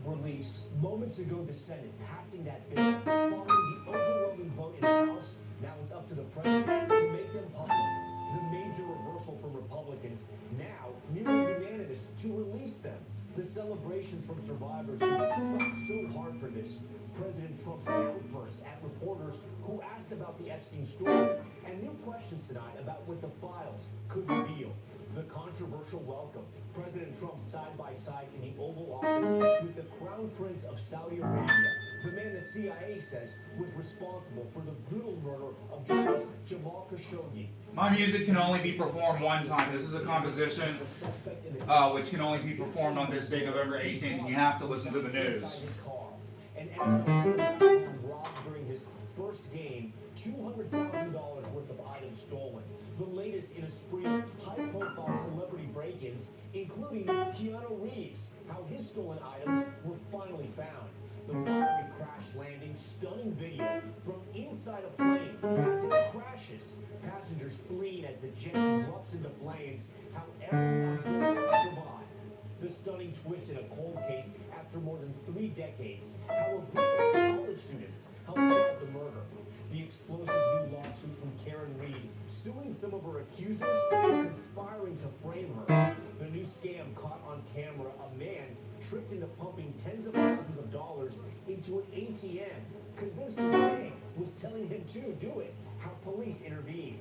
release. Moments ago, the Senate passing that bill following the overwhelming vote in the House. Now it's up to the president to make them public. The major reversal from Republicans, now nearly unanimous to release them. The celebrations from survivors who fought so hard for this. President Trump's outburst at reporters who asked about the Epstein story, and new questions tonight about what the files could reveal. The controversial welcome. President Trump side by side in the Oval Office with the Crown Prince of Saudi Arabia, the man the CIA says was responsible for the brutal murder of journalist Jamal Khashoggi. My music can only be performed one time. This is a composition which can only be performed on this day, November 18th, and you have to listen to the news. An NFL quarterback robbed during his first game, $200,000 worth of items stolen. The latest in a spree of high-profile celebrity break-ins, including Keanu Reeves, how his stolen items were finally found. The fiery crash landing, stunning video from inside a plane as it crashes. Passengers fleeing as the jet erupts into flames. How everyone will survive. The stunning twist in a cold case after more than 3 decades. How a group of college students helped solve the murder. The explosive new lawsuit from Karen Reed, suing some of her accusers for conspiring to frame her. The new scam caught on camera, a man tricked into pumping tens of thousands of dollars into an ATM, convinced his bank was telling him to do it. How police intervened.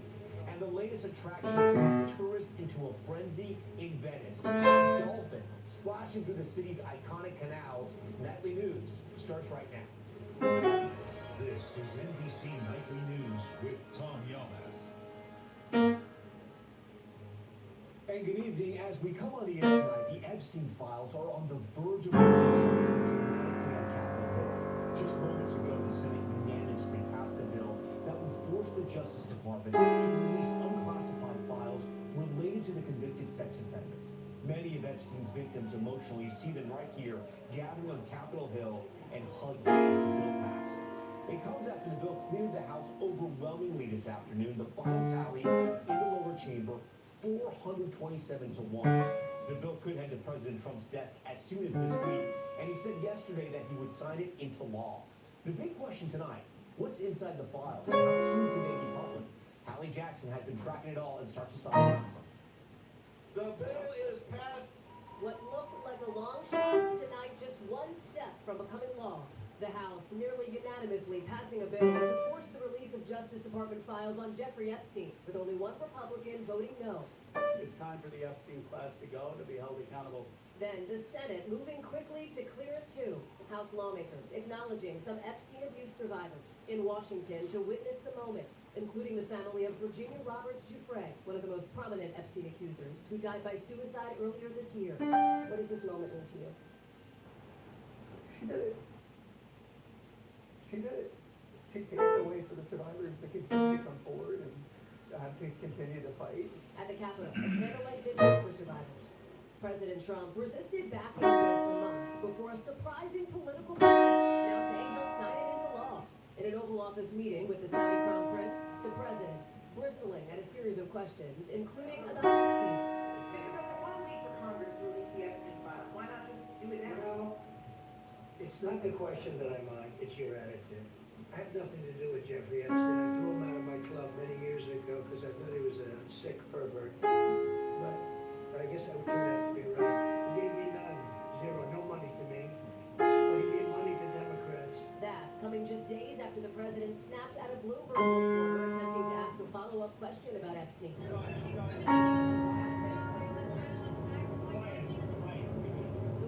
And the latest attraction sending tourists into a frenzy in Venice. A dolphin splashing through the city's iconic canals. Nightly News starts right now. This is NBC Nightly News with Tom Yamas. And good evening. As we come on the air tonight, the Epstein files are on the verge of release after a dramatic day on Capitol Hill. Just moments ago, the Senate unanimously passed a bill that would force the Justice Department to release unclassified files related to the convicted sex offender. Many of Epstein's victims emotionally see them right here, gathering on Capitol Hill and hugging as the bill passed. It comes after the bill cleared the House overwhelmingly this afternoon. The final tally in the lower chamber, 427 to 1. The bill could head to President Trump's desk as soon as this week, and he said yesterday that he would sign it into law. The big question tonight, what's inside the files and how soon can they be public? Hallie Jackson has been tracking it all and starts us off. The bill is passed. What looked like a long shot tonight, just one step from becoming law. The House nearly unanimously passing a bill to force the release of Justice Department files on Jeffrey Epstein, with only one Republican voting no. It's time for the Epstein class to go, to be held accountable. Then the Senate moving quickly to clear it too. House lawmakers acknowledging some Epstein abuse survivors in Washington to witness the moment, including the family of Virginia Roberts Giuffre, one of the most prominent Epstein accusers, who died by suicide earlier this year. What does this moment mean to you? She did it. She did it. She paved the way for the survivors to continue to come forward and to continue to fight. At the Capitol, a candlelight vigil for survivors. President Trump resisted backing the bill for months before a surprising political movement, now saying he'll sign it into law. In an Oval Office meeting with the Saudi Crown Prince, the president bristling at a series of questions, including about Epstein. Mr. President, why wait for Congress to release the Epstein files? Why not just do it now? It's not the question that I'm on, it's your attitude. I have nothing to do with Jeffrey Epstein. I threw him out of my club many years ago because I thought he was a sick pervert. But I guess I would turn out to be right. He gave me none, zero, no money to me. But he gave money to Democrats. That coming just days after the president snapped at a Bloomberg reporter attempting to ask a follow-up question about Epstein. The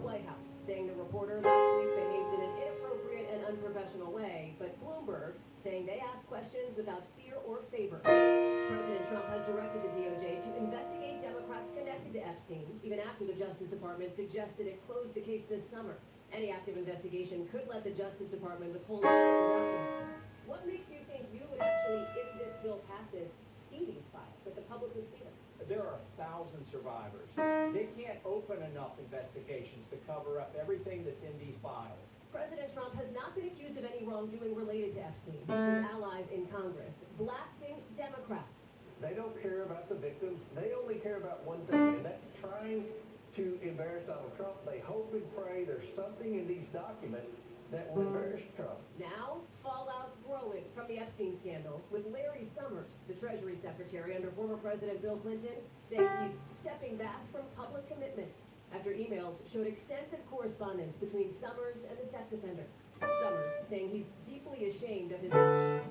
White House saying the reporter last week behaved in an inappropriate and unprofessional way, but Bloomberg saying they asked questions without fear or favor. President Trump has directed the DOJ to investigate Democrats connected to Epstein, even after the Justice Department suggested it close the case this summer. Any active investigation could let the Justice Department withhold certain documents. What makes you think you would actually, if this bill passes, see these files, that the public would see them? There are 1,000 survivors. They can't open enough investigations to cover up everything that's in these files. President Trump has not been accused of any wrongdoing related to Epstein. His allies in Congress blasting Democrats. They don't care about the victims. They only care about one thing, and that's trying to embarrass Donald Trump. They hope and pray there's something in these documents that will embarrass Trump. Now, fallout growing from the Epstein scandal, with Larry Summers, the Treasury Secretary under former President Bill Clinton, saying he's stepping back from public commitments after emails showed extensive correspondence between Summers and the sex offender. Summers saying he's deeply ashamed of his actions.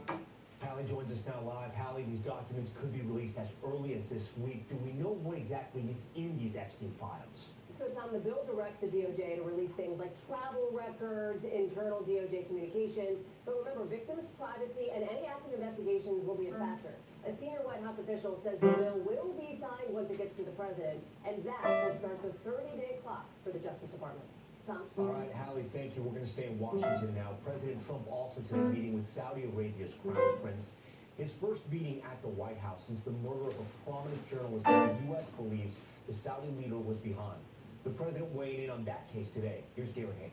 Hallie joins us now live. Hallie, these documents could be released as early as this week. Do we know what exactly is in these Epstein files? So, Tom, the bill directs the DOJ to release things like travel records, internal DOJ communications. But remember, victims' privacy and any active investigations will be a factor. A senior White House official says the bill will be signed once it gets to the president, and that will start the 30-day clock for the Justice Department. Tom? All right, Hallie, thank you. We're going to stay in Washington now. President Trump also today meeting with Saudi Arabia's Crown Prince. His first meeting at the White House since the murder of a prominent journalist that the U.S. believes the Saudi leader was behind. The president weighed in on that case today. Here's Garrett Hank.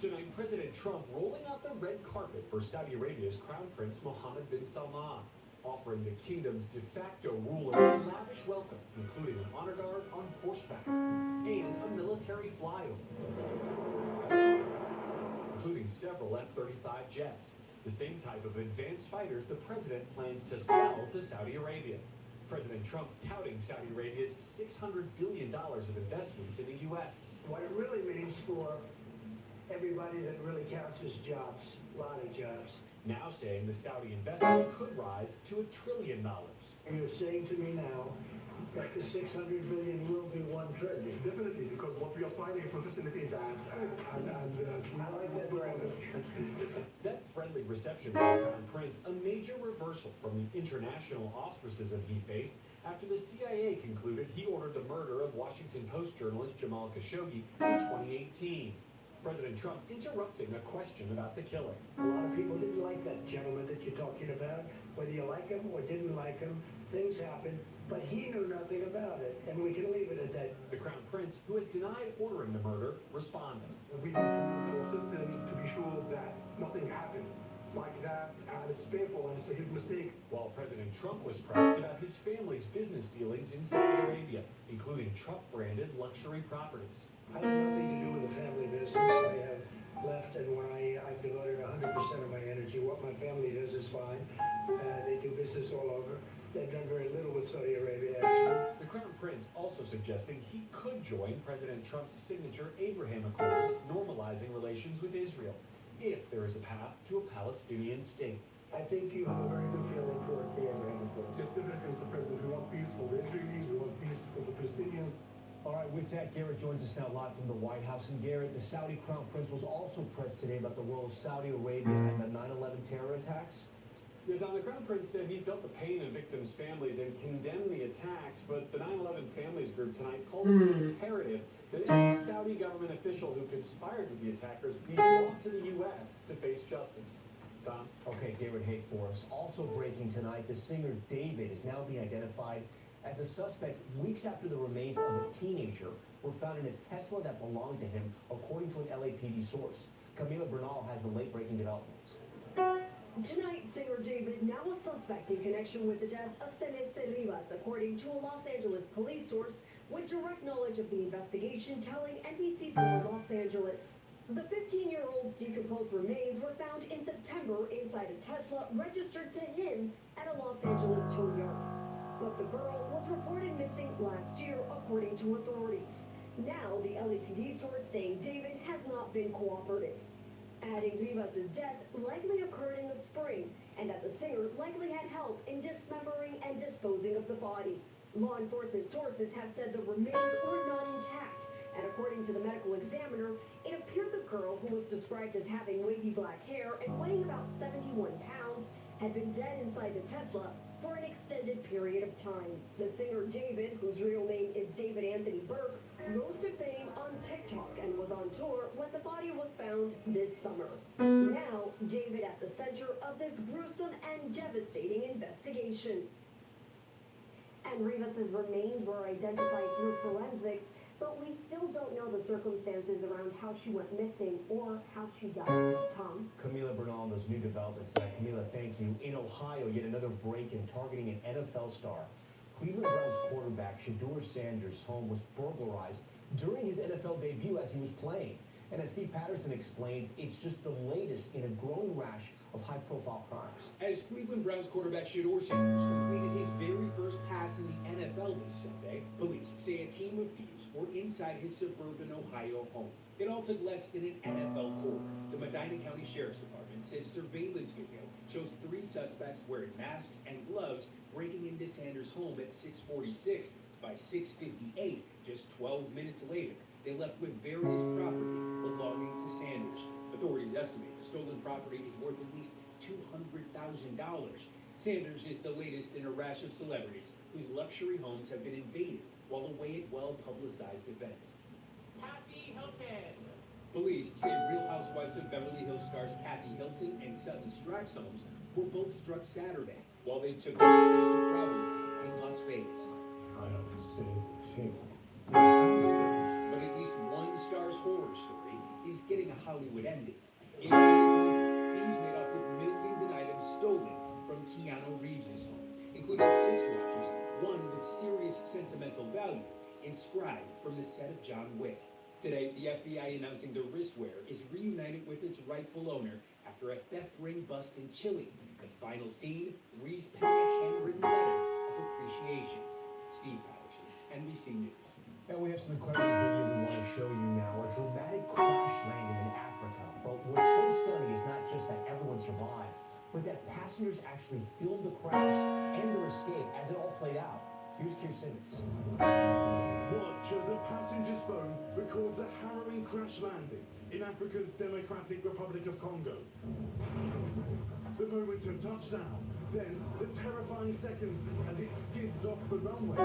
Tonight, President Trump rolling out the red carpet for Saudi Arabia's Crown Prince Mohammed bin Salman, offering the kingdom's de facto ruler a lavish welcome, including an honor guard on horseback and a military flyover, including several F-35 jets, the same type of advanced fighters the president plans to sell to Saudi Arabia. President Trump touting Saudi Arabia's $600 billion of investments in the U.S. What it really means for everybody that really counts is jobs, a lot of jobs. Now saying the Saudi investment could rise to $1 trillion. And you're saying to me now that the 600 billion will be 1 trillion. Definitely, because what we are signing will facilitate that, and we I like that language. That friendly reception from the Crown Prince, a major reversal from the international ostracism he faced after the CIA concluded he ordered the murder of Washington Post journalist Jamal Khashoggi in 2018. President Trump interrupting a question about the killing. A lot of people didn't like that gentleman that you're talking about. Whether you like him or didn't like him, things happened, but he knew nothing about it, and we can leave it at that. The Crown Prince, who has denied ordering the murder, responded. we've improved our system to be sure that nothing happened like that, and it's painful and it's a huge mistake. While President Trump was pressed about his family's business dealings in Saudi Arabia, including Trump-branded luxury properties. I have nothing to do with the family business. I have left, and when I've devoted 100% of my energy. What my family does is fine. They do business all over. They've done very little with Saudi Arabia, actually. The Crown Prince also suggesting he could join President Trump's signature Abraham Accords, normalizing relations with Israel, if there is a path to a Palestinian state. I think you have a very good feeling for the Abraham Accords. Just definitely, Mr. President, we want peace for the Israelis, we want peace for the Palestinians. All right, with that, Garrett joins us now live from the White House. And Garrett, the Saudi Crown Prince was also pressed today about the role of Saudi Arabia and the 9/11 terror attacks. The Crown Prince said he felt the pain of victims' families and condemned the attacks, but the 9/11 Families Group tonight called it imperative that any Saudi government official who conspired with the attackers be brought to the U.S. to face justice. Tom? Okay, Garrett Hake for us. Also breaking tonight, the singer David is now being identified as a suspect weeks after the remains of a teenager were found in a Tesla that belonged to him, according to an LAPD source. Camila Bernal has the late-breaking developments. Tonight, singer David, now a suspect in connection with the death of Celeste Rivas, according to a Los Angeles police source with direct knowledge of the investigation, telling NBC4 Los Angeles. The 15-year-old's decomposed remains were found in September inside a Tesla registered to him at a Los Angeles tow yard. But the girl was reported missing last year, according to authorities. Now, the LAPD source saying David has not been cooperative. Adding Rivas' death likely occurred in the spring, and that the singer likely had help in dismembering and disposing of the body. Law enforcement sources have said the remains were not intact, and according to the medical examiner, it appeared the girl, who was described as having wavy black hair and weighing about 71 pounds, had been dead inside the Tesla for an extended period of time. The singer David, whose real name is David Anthony Burke, rose to fame on TikTok and was on tour when the body was found this summer. Now, David at the center of this gruesome and devastating investigation. And Rivas' remains were identified through forensics, but we still don't know the circumstances around how she went missing or how she died. Tom? Camila Bernal on those new developments tonight. Camila, thank you. In Ohio, yet another break-in targeting an NFL star Cleveland Browns quarterback Shedeur Sanders' home was burglarized during his NFL debut as he was playing. And as Steve Patterson explains, it's just the latest in a growing rash of high-profile crimes. As Cleveland Browns quarterback Shedeur Sanders completed his very first pass in the NFL this Sunday, police say a team of thieves were inside his suburban Ohio home. It all took less than an NFL quarter. The Medina County Sheriff's Department says surveillance video shows 3 suspects wearing masks and gloves breaking into Sanders' home at 6:46. By 6:58, just 12 minutes later, they left with various property belonging to Sanders. Authorities estimate the stolen property is worth at least $200,000. Sanders is the latest in a rash of celebrities whose luxury homes have been invaded while away at well-publicized events. Happy Hilton. Police say Real Housewives of Beverly Hills stars Kathy Hilton and Sutton Strack's homes were both struck Saturday while they took to the stage of Bravo in Las Vegas. I don't sit at the table. But at least one star's horror story is getting a Hollywood ending. In 2023, thieves made off with millions in items stolen from Keanu Reeves' home, including 6 watches, one with serious sentimental value, inscribed from the set of John Wick. Today, the FBI announcing the wristwear is reunited with its rightful owner after a theft ring bust in Chile. The final scene, Reeves penning a handwritten letter of appreciation. Steve Patterson, NBC News. And we have some incredible video we want to show you now. A dramatic crash landing in Africa. But what's so stunning is not just that everyone survived, but that passengers actually filmed the crash and their escape as it all played out. Here's Keir Simmons. Watch as a passenger's phone records a harrowing crash landing in Africa's Democratic Republic of Congo. The moment of touchdown, then the terrifying seconds as it skids off the runway.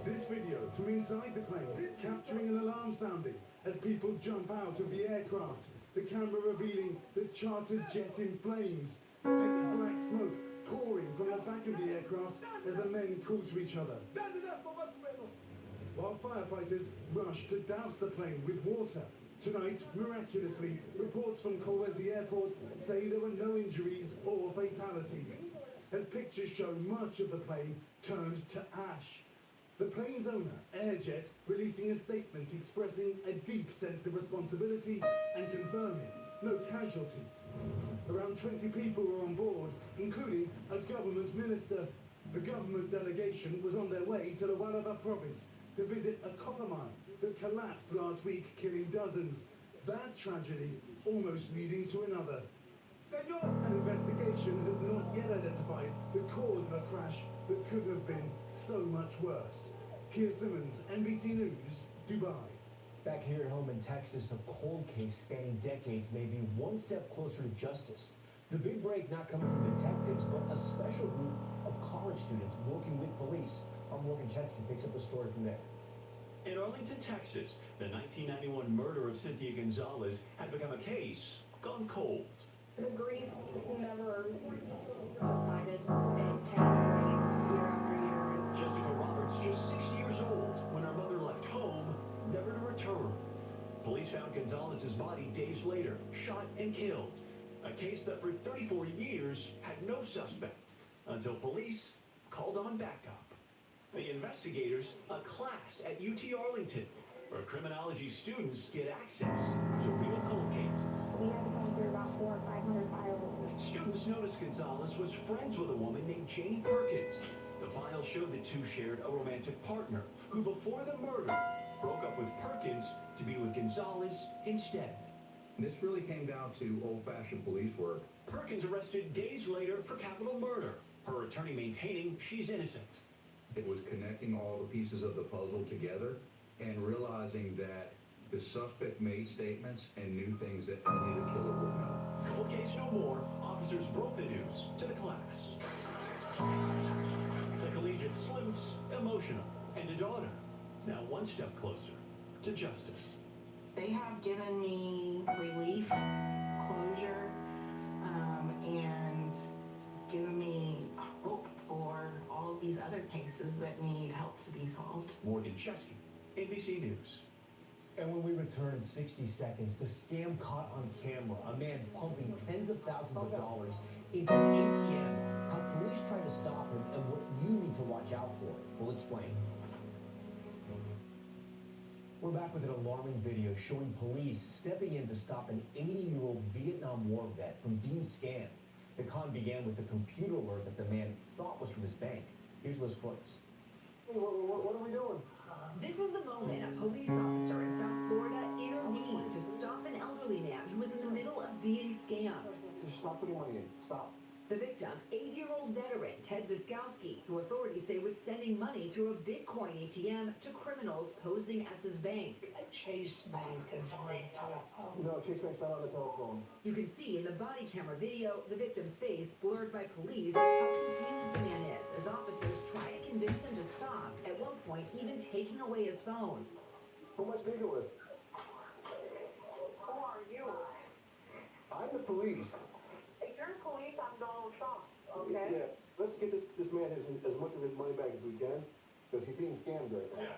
This video from inside the plane, capturing an alarm sounding as people jump out of the aircraft, the camera revealing the chartered jet in flames, thick black smoke pouring from the back of the aircraft as the men call to each other. While firefighters rush to douse the plane with water. Tonight, miraculously, reports from Kolwezi Airport say there were no injuries or fatalities, as pictures show much of the plane turned to ash. The plane's owner, Airjet, releasing a statement expressing a deep sense of responsibility and confirming no casualties. Around 20 people were on board, including a government minister. The government delegation was on their way to the Lualaba province to visit a copper mine that collapsed last week, killing dozens. That tragedy almost leading to another. An investigation has not yet identified the cause of a crash that could have been so much worse. Keir Simmons, NBC News, Dubai. Back here at home in Texas, a cold case spanning decades may be one step closer to justice. The big break not coming from detectives, but a special group of college students working with police. Our Morgan Chesky picks up the story from there. In Arlington, Texas, the 1991 murder of Cynthia Gonzalez had become a case gone cold. The grief never subsided. It carries year after year. Jessica Roberts, just 6 years old, when her mother left home, never to return. Police found Gonzalez's body days later, shot and killed. A case that for 34 years had no suspect, until police called on backup. The investigators, a class at UT Arlington, where criminology students get access to real cold cases. We had to go through about 400 or 500 files. Students noticed Gonzalez was friends with a woman named Janie Perkins. The file showed the two shared a romantic partner, who before the murder broke up with Perkins to be with Gonzalez instead. This really came down to old-fashioned police work. Perkins arrested days later for capital murder, her attorney maintaining she's innocent. It was connecting all the pieces of the puzzle together and realizing that the suspect made statements and knew things that only the killer would know. Cold case no more, officers broke the news to the class. The collegiate sleuths, emotional, and a daughter, now one step closer to justice. They have given me relief, closure, and given me hope for all these other cases that need help to be solved. Morgan Chesky, NBC News. And when we return in 60 seconds, the scam caught on camera. A man pumping tens of thousands of dollars into an ATM. How police Police tried to stop him and what you need to watch out for. We'll explain. We're back with an alarming video showing police stepping in to stop an 80-year-old Vietnam War vet from being scammed. The con began with a computer alert that the man thought was from his bank. Here's Liz Quotes. Hey, what are we doing? This is the moment a police officer in South Florida intervened to stop an elderly man who was in the middle of being scammed. Just stop putting money in. Stop. The victim, 8-year-old veteran Ted Busoni, who authorities say was sending money through a Bitcoin ATM to criminals posing as his bank. Chase Bank is on the telephone. No, Chase Bank's not on the telephone. You can see in the body camera video the victim's face blurred by police how confused the man is as officers try to convince him to stop, at one point even taking away his phone. Who am I speaking with? Who are you? I'm the police. If you're police, I'm Donald Trump, okay? Yeah, let's get this man as much of his money back as we can, because he's being scammed right now.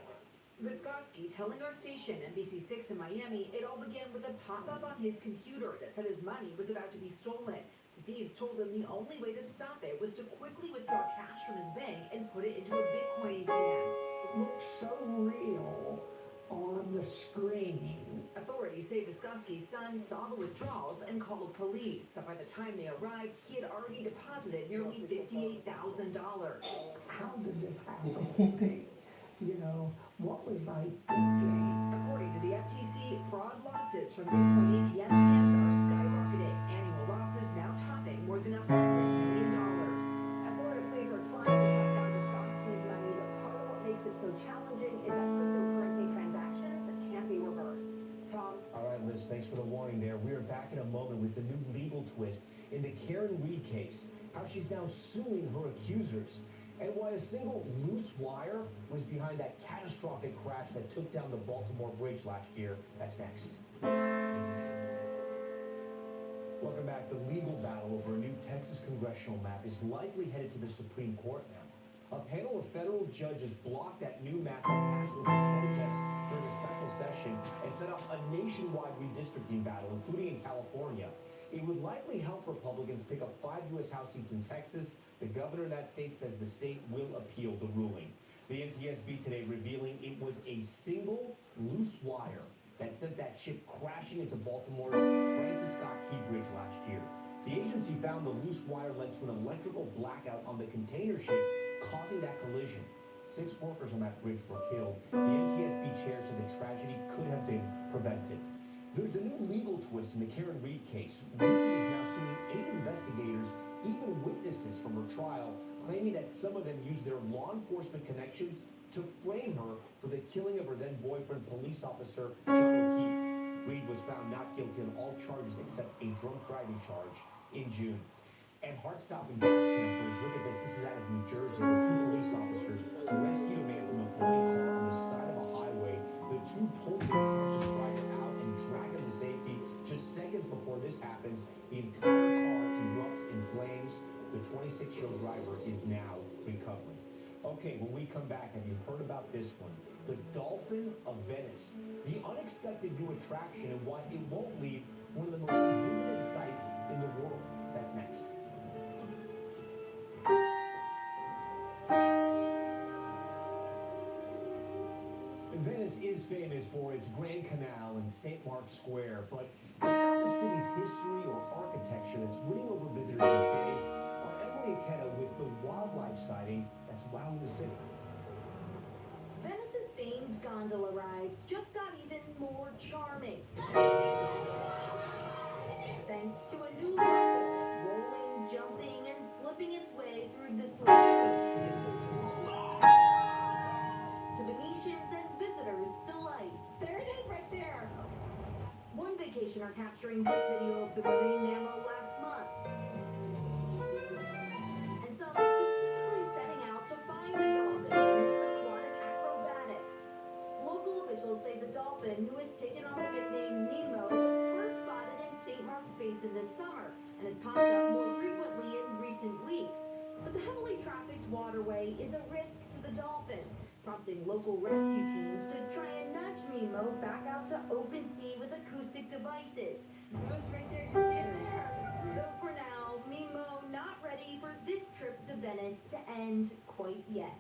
Busoni telling our station, NBC6 in Miami, it all began with a pop-up on his computer that said his money was about to be stolen. The thieves told him the only way to stop it was to quickly withdraw cash from his bank and put it into a Bitcoin ATM. It looks so real on the screen. Authorities say Busoni's son saw the withdrawals and called police, but by the time they arrived, he had already deposited nearly $58,000. How did this happen? You know, what was I thinking? According to the FTC, fraud losses from Bitcoin ATM scams are skyrocketing. Annual losses now topping more than $100 million. Florida police are trying to track down Busoni's money, but part of what makes it so challenging is that cryptocurrency transactions can't be reversed. Tom? All right, Liz, thanks for the warning there. We are back in a moment with the new legal twist in the Karen Reed case, how she's now suing her accusers, and why a single loose wire was behind that catastrophic crash that took down the Baltimore Bridge last year. That's next. Welcome back. The legal battle over a new Texas congressional map is likely headed to the Supreme Court now. A panel of federal judges blocked that new map that passed over protests during a special session and set up a nationwide redistricting battle, including in California. It would likely help Republicans pick up 5 U.S. House seats in Texas. The governor of that state says the state will appeal the ruling. The NTSB today revealing it was a single loose wire that sent that ship crashing into Baltimore's Francis Scott Key Bridge last year. The agency found the loose wire led to an electrical blackout on the container ship, causing that collision. 6 workers on that bridge were killed. The NTSB chair said the tragedy could have been prevented. There's a new legal twist in the Karen Reed case. Reed is now suing 8 investigators, even witnesses from her trial, claiming that some of them used their law enforcement connections to frame her for the killing of her then boyfriend, police officer John O'Keefe. Reed was found not guilty on all charges except a drunk driving charge in June. And heart-stopping dash cam footage. Look at this. This is out of New Jersey, where 2 police officers rescued a man from a burning car on the side of a highway. The 2 pulled the unconscious driver out and dragged him to safety. Just seconds before this happens, the entire car erupts in flames. The 26-year-old driver is now recovering. Okay, when we come back, have you heard about this one? The Dolphin of Venice. The unexpected new attraction and why it won't leave one of the most visited sites in the world. That's next. Venice is famous for its Grand Canal and St. Mark's Square, but it's not the city's history or architecture that's winning over visitors these days. Or Emily Aketa with the wildlife sighting that's wowing the city. Venice's famed gondola rides just got even more charming. Thanks to a new method, rolling, jumping, and flipping its way through this lagoon. To Venetians and visitors' delight. There it is right there. One vacationer capturing this video of the marine mammal last month. And some specifically setting out to find the dolphin in its aquatic acrobatics. Local officials say the dolphin, who has taken on the nickname Nemo, was first spotted in St. Mark's Basin this summer and has popped up more frequently in recent weeks. But the heavily trafficked waterway is a risk to the dolphin, prompting local rescue teams to try and nudge Nemo back out to open sea with acoustic devices. It was right there, just stand there. Though for now, Mimo not ready for this trip to Venice to end quite yet.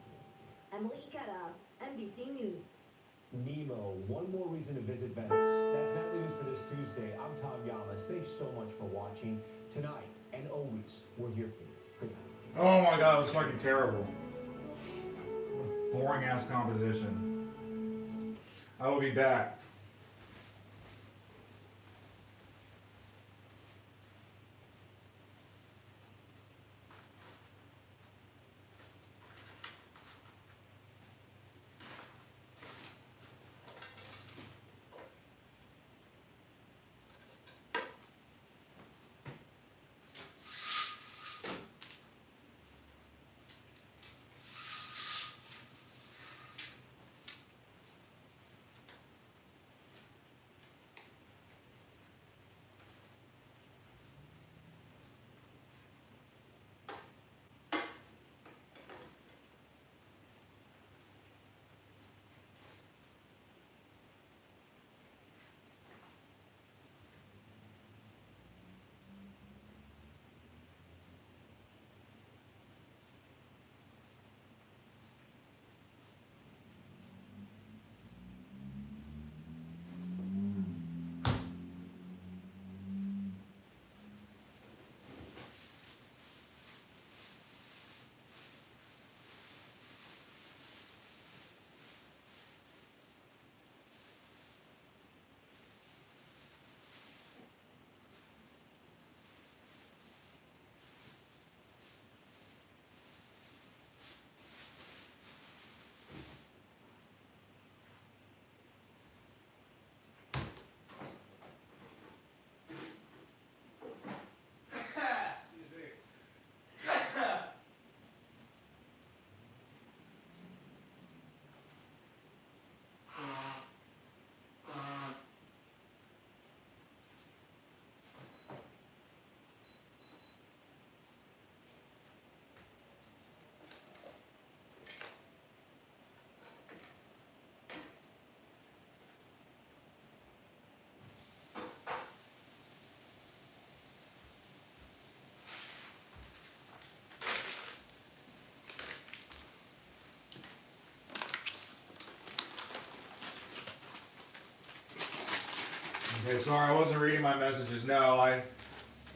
Emily Ikeda, NBC News. Nemo, one more reason to visit Venice. That's Nightly News for this Tuesday. I'm Tom Yamas. Thanks so much for watching. Tonight and always, we're here for you. Good night. Oh my god, it was fucking terrible. Boring ass composition. I will be back. Okay, sorry, I wasn't reading my messages. No,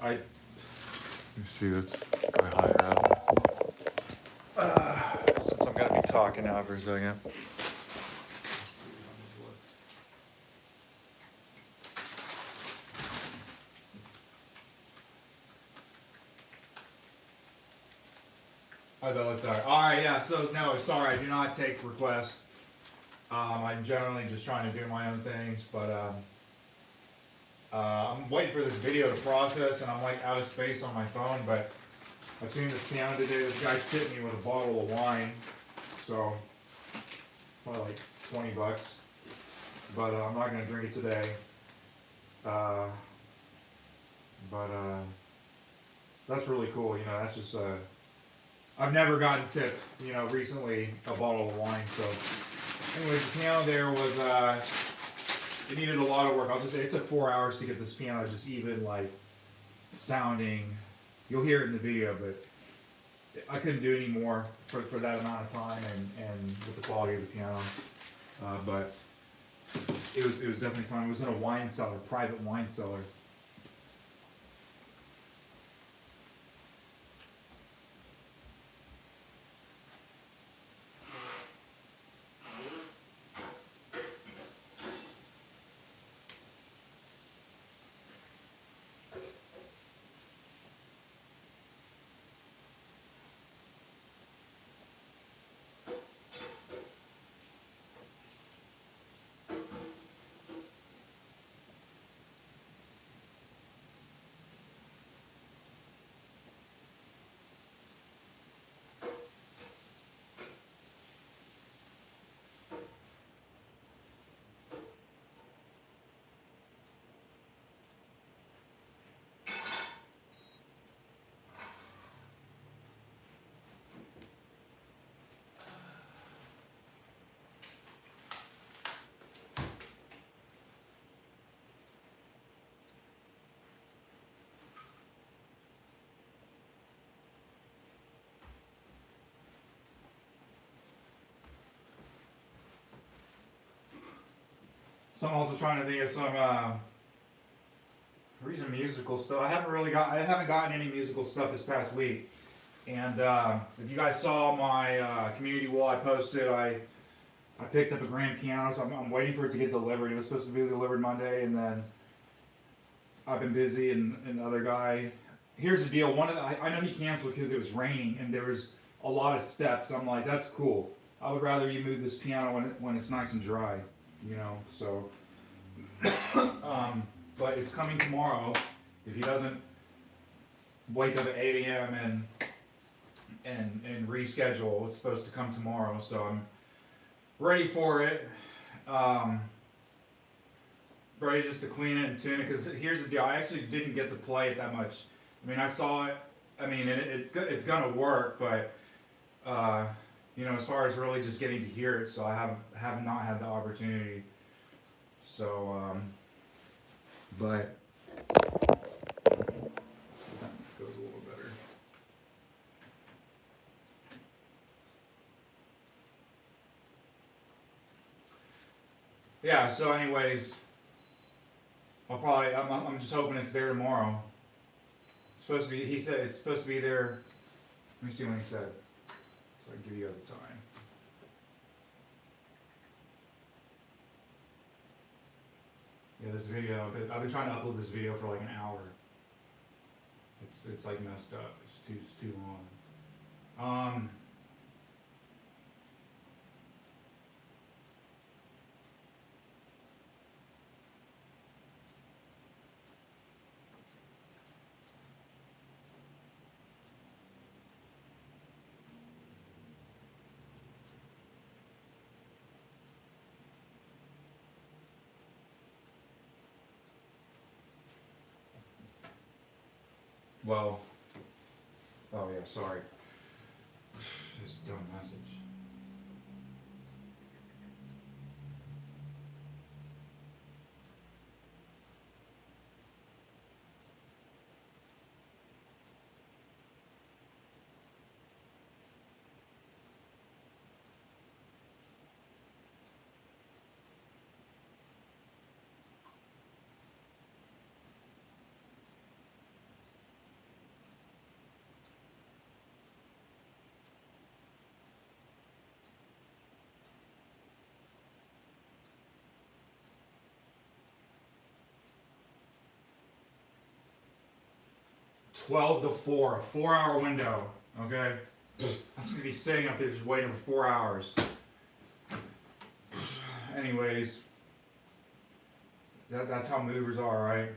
you see that's guy higher up. Since I'm gonna be talking now for a second. I thought it's sorry. Alright, yeah, so no, sorry, I do not take requests. I'm generally just trying to do my own things, but I'm waiting for this video to process, and I'm like out of space on my phone, but I've seen this piano today. This guy tipped me with a bottle of wine, so probably like $20, but I'm not gonna drink it today. That's really cool, you know, that's just I've never gotten tipped, you know, recently a bottle of wine, so anyways, the piano there was it needed a lot of work. I'll just say it took 4 hours to get this piano just even like sounding. You'll hear it in the video, but I couldn't do any more for that amount of time and with the quality of the piano. But it was definitely fun. It was in a wine cellar, private wine cellar. So I'm also trying to think of some recent musical stuff. I haven't gotten any musical stuff this past week. And if you guys saw my community wall I posted, I picked up a grand piano, so I'm waiting for it to get delivered. It was supposed to be delivered Monday, and then I've been busy, and the other guy. Here's the deal. I know he canceled because it was raining, and there was a lot of steps. I'm like, that's cool. I would rather you move this piano when it's nice and dry, you know. So, but it's coming tomorrow. If he doesn't wake up at 8 a.m. and reschedule, it's supposed to come tomorrow. So I'm ready for it. Ready just to clean it and tune it. Because here's the deal. I actually didn't get to play it that much. I mean, I saw it. I mean, it's gonna work, but you know, as far as really just getting to hear it, so I have not had the opportunity. So, but let's see if that goes a little better. Yeah. So, anyways, I'm just hoping it's there tomorrow. It's supposed to be. He said it's supposed to be there. Let me see when he said, so I can give you the time. Yeah, this video. I've been trying to upload this video for like an hour. It's like messed up. It's too long. 'Well, oh yeah, sorry. This dumb message. $12 to 4, a 4-hour window, okay? I'm just gonna be sitting up there just waiting for 4 hours. Anyways, that's how movers are, right?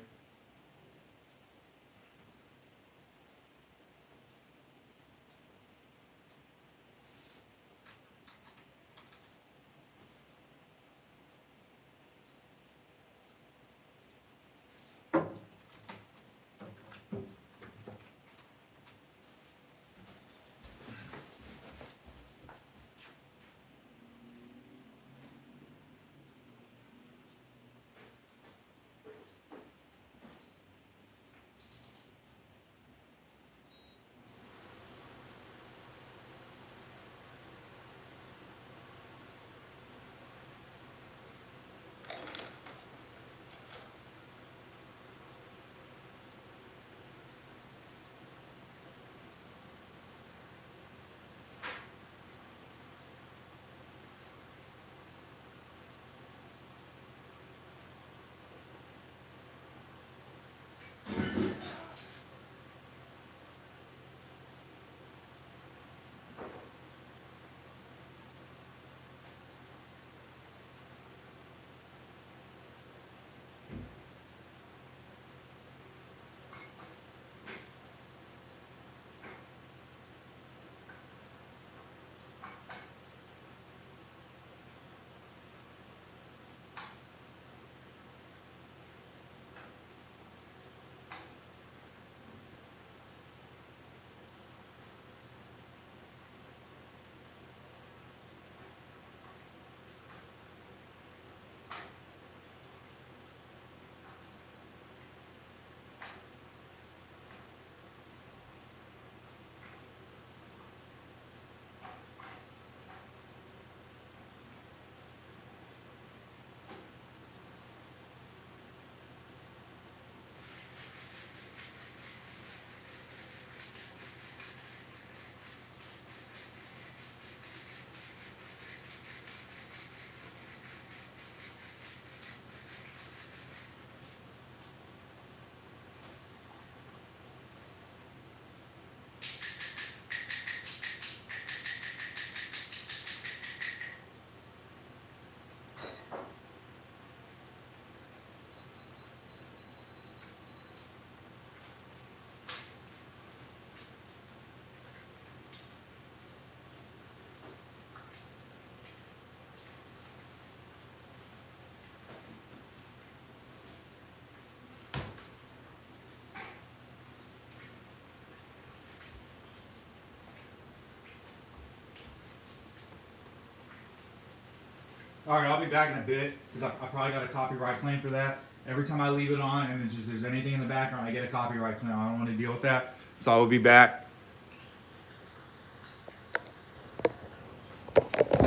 All right, I'll be back in a bit because I probably got a copyright claim for that. Every time I leave it on and there's anything in the background, I get a copyright claim. I don't want to deal with that. So I will be back.